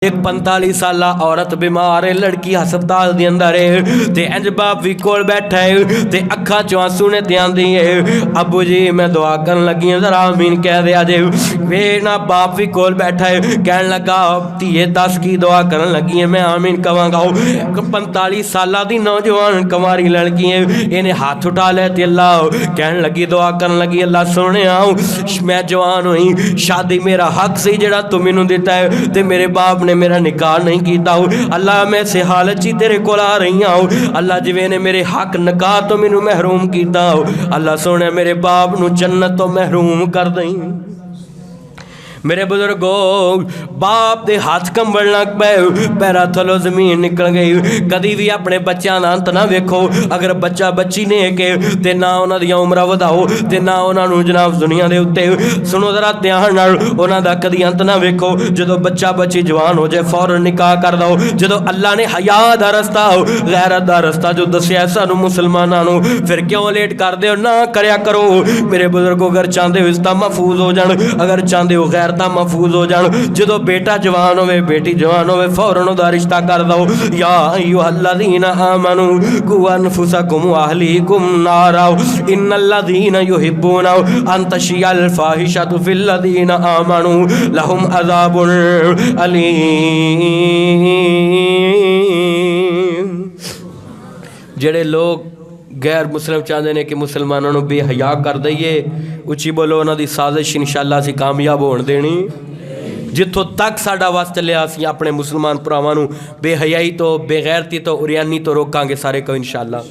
एक 45 साला औरत बीमार है, लड़की हस्पताल दे अंदर है ते इंज बाप भी कोल बैठा है ते अखा चो आंसू ने ते आंदी है अबू जी मैं दुआ करन लगी जरा आमीन कह दिया जे। वे ना बाप भी कोल बैठा है कहन लगा धीए दस की दुआ करन लगी है, मैं आमीन कवांगा। 45 साल दी नौजवान कुंवारी लड़की है, इन्हें हाथ उठा ले ते अल्लाह कहन लगी दुआ करन लगी अल्लाह सोने मैं जवान हुई, शादी मेरा हक सी जेड़ा तू मैनू दिता है ते मेरे बाप ने मेरा निकाह नहीं किया। अल्लाह मैं इस हालत च तेरे को आ रही हूँ, अल्लाह जिवें ने मेरे हक निकाह तो मैनू महरूम किया, अल्लाह सोने मेरे बाप नू जन्नत तो महरूम कर दई। मेरे बुजुर्गो बाप दे हाथ कंबण लग पे, पैरा थलो जमीन निकल गई। कदी भी अपने बच्चों का अंत ना वेखो, अगर बच्चा बच्ची ने के ते ना उन्हां दी उम्र वधाओ ते ना उन्होंने जनाब दुनिया के उत्ते सुनो जरा ध्यान नाल, उन्हां दा कदी अंत ना वेखो। जो बच्चा बच्ची जवान हो जाए फौरन निकाह कर दो। जो अल्लाह ने हया दा रस्ता गैरत दा रस्ता जो दसिया सानू मुसलमानां नू, फिर क्यों लेट कर दे ना करया करो। मेरे बुजुर्गो अगर चाहते हो इसदा महफूज हो जान, अगर चाहते हो गैर महफूज हो जान, जो बेटा जवान हो बेटी जवान हो फौरन उहदा रिश्ता कर दो। या अय्युहल्लज़ीना आमनू कू अनफुसकुम व अहलीकुम नारा इन्नल्लज़ीना युहिब्बूना अन तशियल फाहिशतु फिल्लज़ीना आमनू लहुम अज़ाबुन अलीम। जेड़े लोग गैर मुस्लिम चाहते हैं कि मुसलमानों को बेहया कर दईए, उची बोलो उन्हों की साजिश इंशाअल्लाह असीं कामयाब होण देनी। जिथों तक साडा वस चलिया असीं अपने मुसलमान भरावां नूं बेहयाई तो बेगैरती तो उरियानी तो रोकांगे सारे को इंशाअल्लाह।